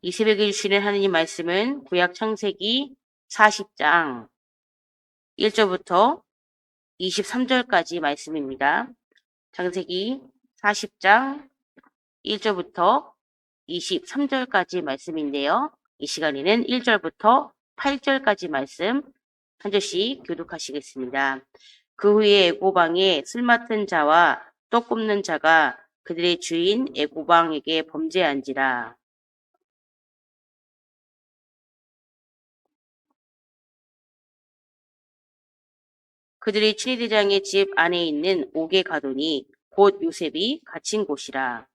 이 새벽에 주시는 하느님 말씀은 구약 창세기 40장 1절부터 23절까지 말씀입니다. 창세기 40장 1절부터 23절까지 말씀인데요. 이 시간에는 1절부터 8절까지 말씀 한 절씩 교독하시겠습니다. 그 후에 애고방에 쓸 맡은 자와 떡 굽는 자가 그들의 주인 애고방에게 범죄한지라. 그들이 친위대장의 집 안에 있는 옥에 가더니 곧 요셉이 갇힌 곳이라.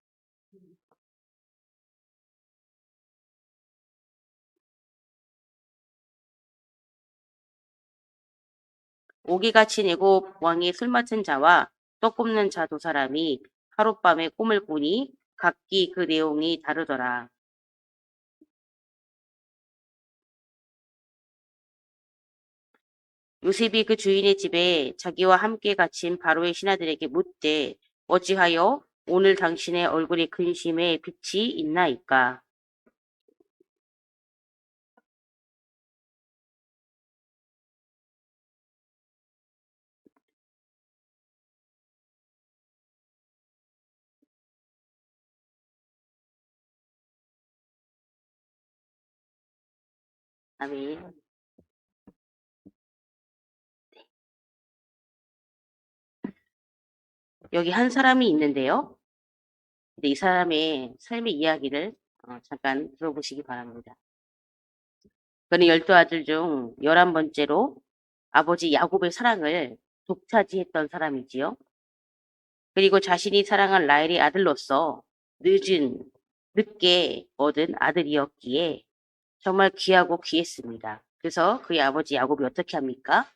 옥에 갇힌 애굽 왕의 술 맡은 자와 떡 굽는 자 두 사람이 하룻밤에 꿈을 꾸니 각기 그 내용이 다르더라. 요셉이 그 주인의 집에 자기와 함께 갇힌 바로의 신하들에게 묻되 어찌하여 오늘 당신의 얼굴에 근심의 빛이 있나이까? 아멘. 여기 한 사람이 있는데요. 근데 이 사람의 삶의 이야기를 잠깐 들어보시기 바랍니다. 그는 12아들 중 11번째로 아버지 야곱의 사랑을 독차지했던 사람이지요. 그리고 자신이 사랑한 라헬의 아들로서 늦게 얻은 아들이었기에 정말 귀하고 귀했습니다. 그래서 그의 아버지 야곱이 어떻게 합니까?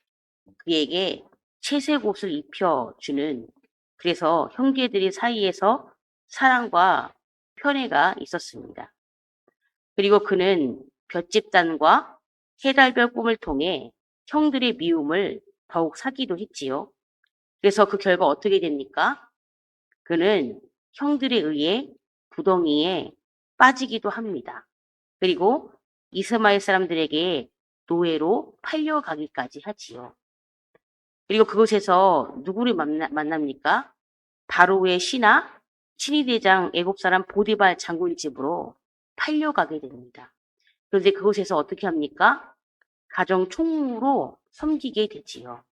그에게 채색 옷을 입혀주는, 그래서 형제들이 사이에서 사랑과 편애가 있었습니다. 그리고 그는 볏집단과 해달별 꿈을 통해 형들의 미움을 더욱 사기도 했지요. 그래서 그 결과 어떻게 됩니까? 그는 형들에 의해 구덩이에 빠지기도 합니다. 그리고 이스마엘 사람들에게 노예로 팔려가기까지 하지요. 그리고 그곳에서 누구를 만납니까? 바로의 신하 친위대장 애굽 사람 보디발 장군 집으로 팔려가게 됩니다. 그런데 그곳에서 어떻게 합니까? 가정 총무로 섬기게 되지요.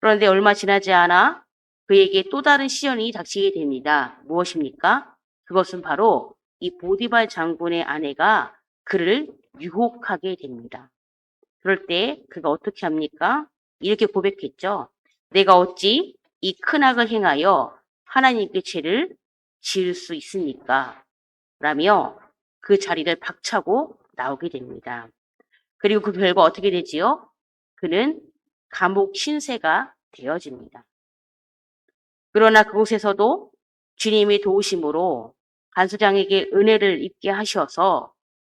그런데 얼마 지나지 않아 그에게 또 다른 시련이 닥치게 됩니다. 무엇입니까? 그것은 바로 이 보디발 장군의 아내가 그를 유혹하게 됩니다. 그럴 때 그가 어떻게 합니까? 이렇게 고백했죠. 내가 어찌 이 큰 악을 행하여 하나님께 죄를 지을 수 있습니까? 라며 그 자리를 박차고 나오게 됩니다. 그리고 그 결과 어떻게 되지요? 그는 감옥 신세가 되어집니다. 그러나 그곳에서도 주님의 도우심으로 간수장에게 은혜를 입게 하셔서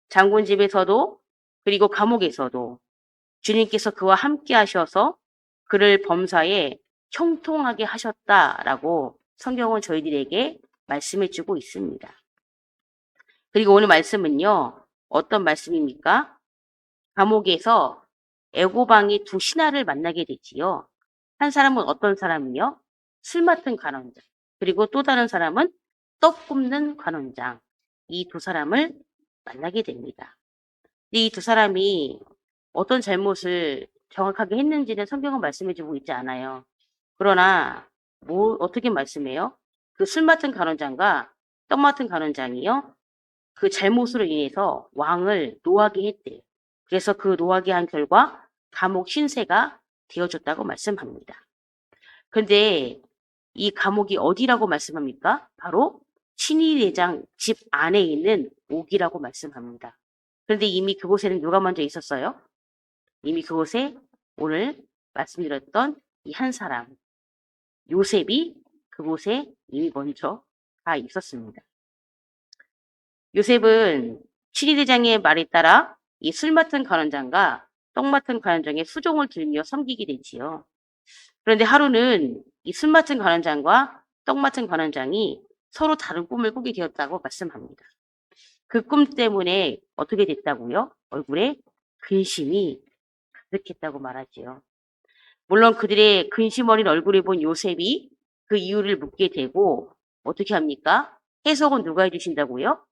장군 집에서도 그리고 감옥에서도 주님께서 그와 함께 하셔서 그를 범사에 형통하게 하셨다라고 성경은 저희들에게 말씀해 주고 있습니다. 그리고 오늘 말씀은요. 어떤 말씀입니까? 감옥에서 애고방이 두 신하를 만나게 되지요. 한 사람은 어떤 사람이요? 술 맡은 관원장. 그리고 또 다른 사람은 떡 굽는 관원장. 이 두 사람을 만나게 됩니다. 이 두 사람이 어떤 잘못을 정확하게 했는지는 성경은 말씀해주고 있지 않아요. 그러나 어떻게 말씀해요? 그 술 맡은 관원장과 떡 맡은 관원장이요. 그 잘못으로 인해서 왕을 노하게 했대요. 그래서 그 노하게 한 결과 감옥 신세가 되어졌다고 말씀합니다. 그런데 이 감옥이 어디라고 말씀합니까? 바로 친위대장 집 안에 있는 옥이라고 말씀합니다. 그런데 이미 그곳에는 누가 먼저 있었어요? 이미 그곳에 오늘 말씀드렸던 이 한 사람, 요셉이 그곳에 이미 먼저 가 있었습니다. 요셉은 친위대장의 말에 따라 이 술 맡은 관원장과 떡 맡은 관원장의 수종을 들며 섬기게 되지요. 그런데 하루는 이 술 맡은 관원장과 떡 맡은 관원장이 서로 다른 꿈을 꾸게 되었다고 말씀합니다. 그 꿈 때문에 어떻게 됐다고요? 얼굴에 근심이 가득했다고 말하지요. 물론 그들의 근심 어린 얼굴을 본 요셉이 그 이유를 묻게 되고 어떻게 합니까? 해석은 누가 해주신다고요?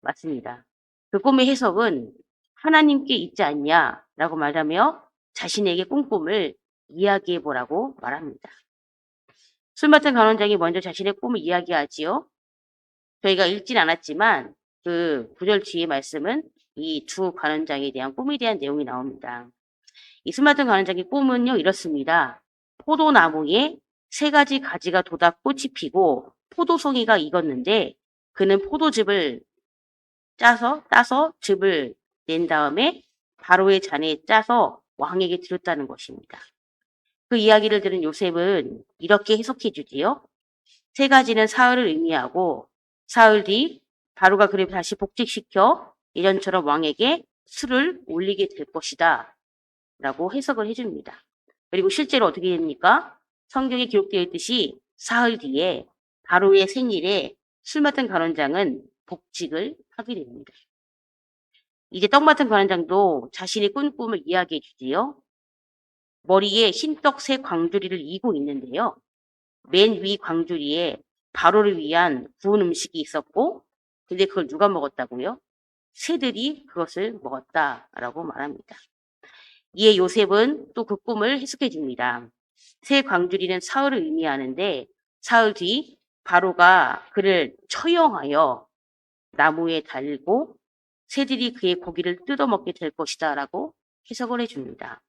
맞습니다. 그 꿈의 해석은 하나님께 있지 않냐라고 말하며 자신에게 꿈을 이야기해 보라고 말합니다. 술 맡은 간원장이 먼저 자신의 꿈을 이야기하지요. 저희가 읽진 않았지만 그 구절 뒤의 말씀은 이 두 간원장에 대한 꿈에 대한 내용이 나옵니다. 이 술 맡은 간원장의 꿈은요 이렇습니다. 포도나무에 3가지 가지가 돋아 꽃이 피고 포도송이가 익었는데 그는 포도즙을 따서 즙을 낸 다음에 바로의 잔에 짜서 왕에게 드렸다는 것입니다. 그 이야기를 들은 요셉은 이렇게 해석해 주지요. 3가지는 사흘을 의미하고 사흘 뒤 바로가 그를 다시 복직시켜 예전처럼 왕에게 술을 올리게 될 것이다 라고 해석을 해줍니다. 그리고 실제로 어떻게 됩니까? 성경에 기록되어 있듯이 사흘 뒤에 바로의 생일에 술 맡은 간원장은 복직을 하게 됩니다. 이제 떡 맡은 간원장도 자신의 꾼 꿈을 이야기해 주지요. 머리에 흰떡 3광주리를 이고 있는데요. 맨 위 광주리에 바로를 위한 구운 음식이 있었고 근데 그걸 누가 먹었다고요? 새들이 그것을 먹었다라고 말합니다. 이에 요셉은 또 그 꿈을 해석해 줍니다. 3광주리는 사흘을 의미하는데 사흘 뒤 바로가 그를 처형하여 나무에 달고 새들이 그의 고기를 뜯어먹게 될 것이다 라고 해석을 해줍니다.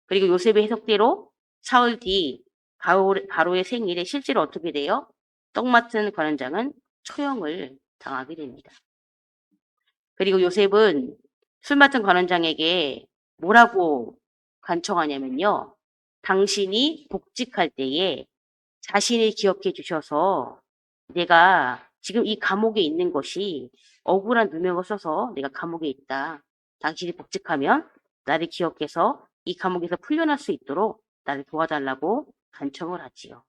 그리고 요셉의 해석대로 사흘 뒤 바로의 생일에 실제로 어떻게 돼요? 떡 맡은 관원장은 처형을 당하게 됩니다. 그리고 요셉은 술 맡은 관원장에게 뭐라고 간청하냐면요. 당신이 복직할 때에 자신을 기억해 주셔서 내가 지금 이 감옥에 있는 것이 억울한 누명을 써서 내가 감옥에 있다. 당신이 복직하면 나를 기억해서 이 감옥에서 풀려날 수 있도록 나를 도와달라고 간청을 하지요.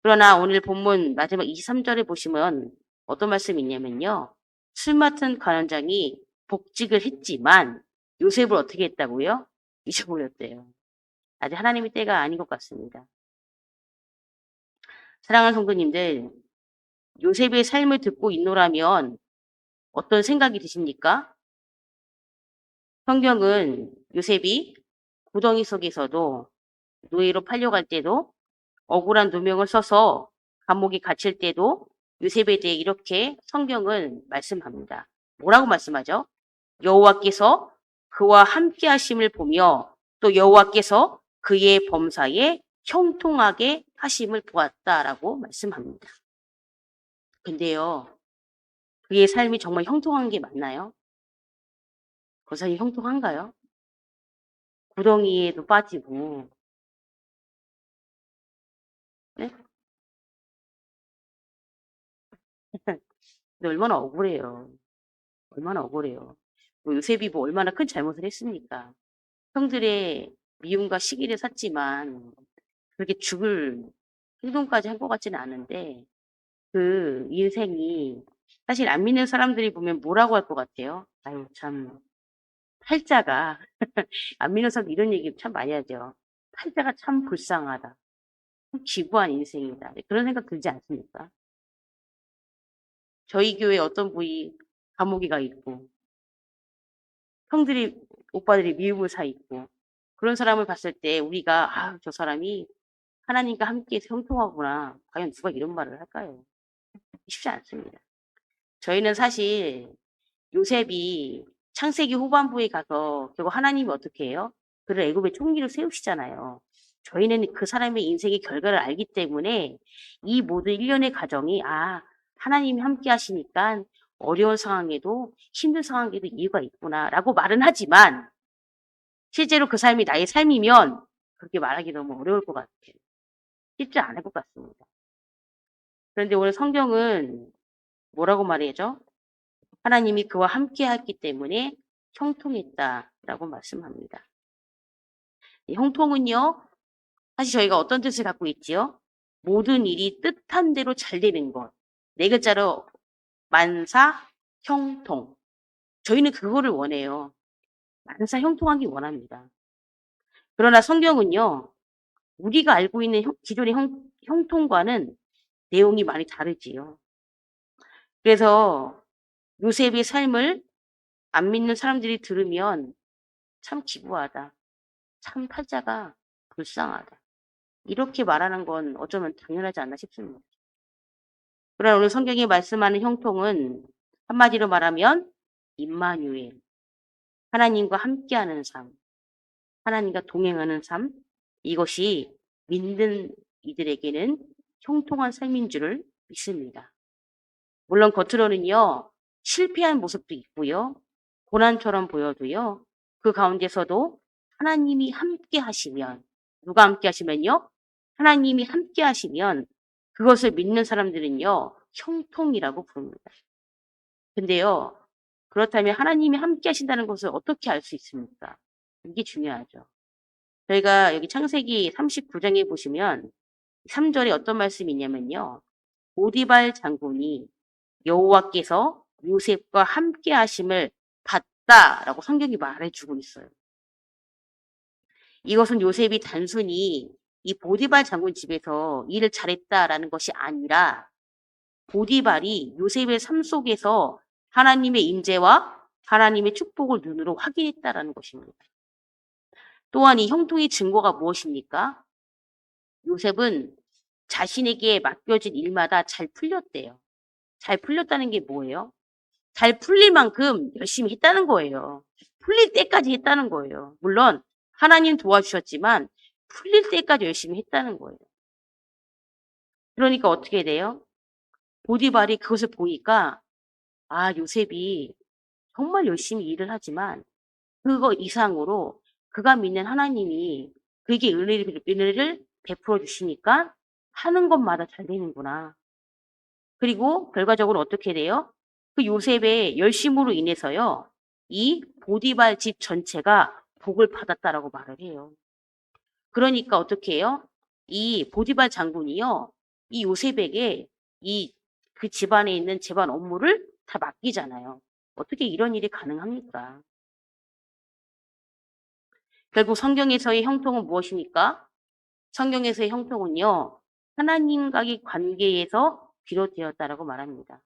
그러나 오늘 본문 마지막 23절에 보시면 어떤 말씀이 있냐면요. 술 맡은 관원장이 복직을 했지만 요셉을 어떻게 했다고요? 잊어버렸대요. 아직 하나님의 때가 아닌 것 같습니다. 사랑하는 성도님들, 요셉의 삶을 듣고 있노라면 어떤 생각이 드십니까? 성경은 요셉이 구덩이 속에서도 노예로 팔려갈 때도 억울한 누명을 써서 감옥에 갇힐 때도 요셉에 대해 이렇게 성경은 말씀합니다. 뭐라고 말씀하죠? 여호와께서 그와 함께 하심을 보며 또 여호와께서 그의 범사에 형통하게 하심을 보았다라고 말씀합니다. 근데요, 그의 삶이 정말 형통한 게 맞나요? 그 사람이 형통한가요? 구덩이에도 빠지고, 네? 근데 얼마나 억울해요. 얼마나 억울해요. 뭐 요셉이 뭐 얼마나 큰 잘못을 했습니까? 형들의 미움과 시기를 샀지만 그렇게 죽을 행동까지 한 것 같지는 않은데 그 인생이 사실 안 믿는 사람들이 보면 뭐라고 할 것 같아요? 아유 참 팔자가 안 믿는 사람들 이런 얘기 참 많이 하죠. 팔자가 참 불쌍하다. 참 기구한 인생이다. 그런 생각 들지 않습니까? 저희 교회 어떤 분이 감옥에 가 있고 형들이 오빠들이 미움을 사 있고 그런 사람을 봤을 때 우리가 아, 저 사람이 하나님과 함께해서 형통하구나. 과연 누가 이런 말을 할까요? 쉽지 않습니다. 저희는 사실 요셉이 창세기 후반부에 가서 결국 하나님이 어떻게 해요? 그를 애굽의 총리로 세우시잖아요. 저희는 그 사람의 인생의 결과를 알기 때문에 이 모든 일련의 과정이 아 하나님이 함께 하시니까 어려운 상황에도 힘든 상황에도 이유가 있구나라고 말은 하지만 실제로 그 삶이 나의 삶이면 그렇게 말하기 너무 어려울 것 같아요. 쉽지 않을 것 같습니다. 그런데 오늘 성경은 뭐라고 말해죠? 하나님이 그와 함께 했기 때문에 형통했다라고 말씀합니다. 이 형통은요, 사실 저희가 어떤 뜻을 갖고 있지요? 모든 일이 뜻한 대로 잘 되는 것. 4글자로 만사 형통. 저희는 그거를 원해요. 만사 형통하기 원합니다. 그러나 성경은요, 우리가 알고 있는 기존의 형통과는 내용이 많이 다르지요. 그래서 요셉의 삶을 안 믿는 사람들이 들으면 참 기구하다. 참 팔자가 불쌍하다. 이렇게 말하는 건 어쩌면 당연하지 않나 싶습니다. 그러나 오늘 성경이 말씀하는 형통은 한마디로 말하면 임마누엘, 하나님과 함께하는 삶, 하나님과 동행하는 삶, 이것이 믿는 이들에게는 형통한 삶인 줄을 믿습니다. 물론 겉으로는요, 실패한 모습도 있고요, 고난처럼 보여도요, 그 가운데서도 하나님이 함께 하시면, 누가 함께 하시면요? 하나님이 함께 하시면 그것을 믿는 사람들은요, 형통이라고 부릅니다. 근데요, 그렇다면 하나님이 함께 하신다는 것을 어떻게 알 수 있습니까? 이게 중요하죠. 저희가 여기 창세기 39장에 보시면 3절에 어떤 말씀이 있냐면요. 보디발 장군이 여호와께서 요셉과 함께 하심을 봤다라고 성경이 말해주고 있어요. 이것은 요셉이 단순히 이 보디발 장군 집에서 일을 잘했다라는 것이 아니라 보디발이 요셉의 삶 속에서 하나님의 임재와 하나님의 축복을 눈으로 확인했다라는 것입니다. 또한 이 형통의 증거가 무엇입니까? 요셉은 자신에게 맡겨진 일마다 잘 풀렸대요. 잘 풀렸다는 게 뭐예요? 잘 풀릴 만큼 열심히 했다는 거예요. 풀릴 때까지 했다는 거예요. 물론 하나님 도와주셨지만 풀릴 때까지 열심히 했다는 거예요. 그러니까 어떻게 돼요? 보디발이 그것을 보니까 아, 요셉이 정말 열심히 일을 하지만 그거 이상으로 그가 믿는 하나님이 그에게 은혜를 베풀어 주시니까 하는 것마다 잘 되는구나. 그리고 결과적으로 어떻게 돼요? 그 요셉의 열심으로 인해서요. 이 보디발 집 전체가 복을 받았다라고 말을 해요. 그러니까 어떻게 해요? 이 보디발 장군이요. 이 요셉에게 그 집안에 있는 집안 업무를 다 맡기잖아요. 어떻게 이런 일이 가능합니까? 결국 성경에서의 형통은 무엇입니까? 성경에서의 형통은요. 하나님과의 관계에서 비롯되었다라고 말합니다.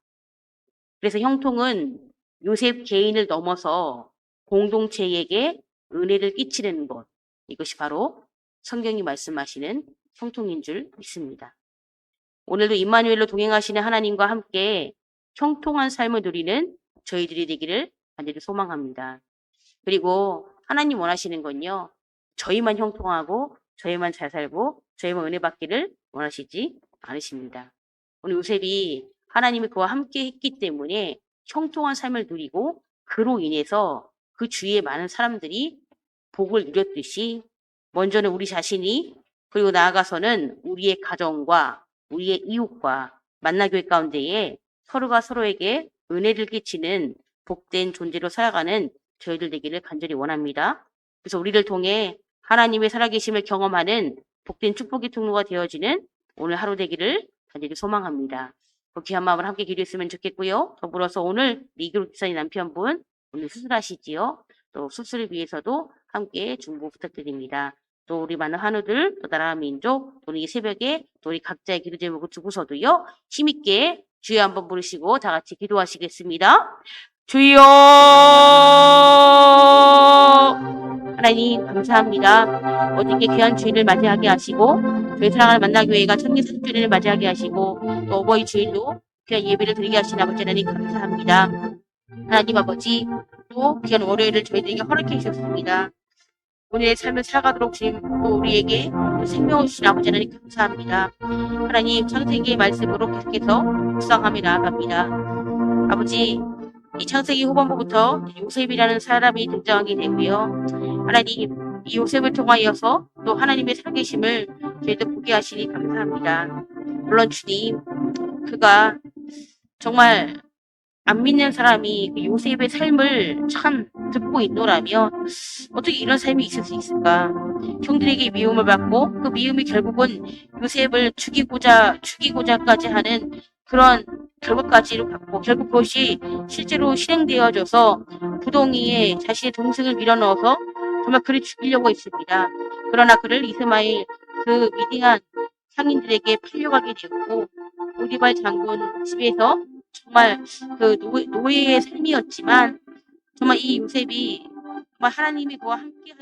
그래서 형통은 요셉 개인을 넘어서 공동체에게 은혜를 끼치는 것. 이것이 바로 성경이 말씀하시는 형통인 줄 믿습니다. 오늘도 임마누엘로 동행하시는 하나님과 함께 형통한 삶을 누리는 저희들이 되기를 간절히 소망합니다. 그리고 하나님 원하시는 건요. 저희만 형통하고 저희만 잘 살고 저희만 은혜 받기를 원하시지 않으십니다. 오늘 요셉이 하나님이 그와 함께 했기 때문에 형통한 삶을 누리고 그로 인해서 그 주위에 많은 사람들이 복을 누렸듯이 먼저는 우리 자신이 그리고 나아가서는 우리의 가정과 우리의 이웃과 만나교회 가운데에 서로가 서로에게 은혜를 끼치는 복된 존재로 살아가는 저희들 되기를 간절히 원합니다. 그래서 우리를 통해 하나님의 살아계심을 경험하는 복된 축복의 통로가 되어지는 오늘 하루 되기를 간절히 소망합니다. 귀한 마음을 함께 기도했으면 좋겠고요. 더불어서 오늘 미규 기사님 남편분 오늘 수술하시지요. 또 수술을 위해서도 함께 중보 부탁드립니다. 또 우리 많은 한우들, 또 나라 민족, 또 이 새벽에 또 우리 각자의 기도 제목을 두고서도요. 힘있게 주여 한번 부르시고 다 같이 기도하시겠습니다. 주여! 하나님 감사합니다. 어저께 귀한 주일을 맞이하게 하시고 저희 사랑하는 만나교회가 천기 40주년을 맞이하게 하시고 또 어버이 주일로 귀한 예배를 드리게 하신 아버지 하나님 감사합니다. 하나님 아버지 또 귀한 월요일을 저희들에게 허락해 주셨습니다. 오늘의 삶을 살아가도록 주님 또 우리에게 생명을 주신 아버지 하나님 감사합니다. 하나님 창세기의 말씀으로 계속해서 묵상하며 나아갑니다. 아버지 이 창세기 후반부부터 요셉이라는 사람이 등장하게 되고요. 하나님 이 요셉을 통하여서 또 하나님의 살아계심을 저희도 보게 하시니 감사합니다. 물론 주님 그가 정말 안 믿는 사람이 그 요셉의 삶을 참 듣고 있노라면 어떻게 이런 삶이 있을 수 있을까? 형들에게 미움을 받고 그 미움이 결국은 요셉을 죽이고자까지 하는 그런 결과까지를 갖고 결국 그것이 실제로 실행되어져서 부동이에 자신의 동생을 밀어넣어서 정말 그를 죽이려고 했습니다. 그러나 그를 이스마엘 그 위대한 상인들에게 팔려가게 되었고 오디발 장군 집에서 정말 그 노예의 삶이었지만 정말 이 요셉이 정말 하나님이 그와 함께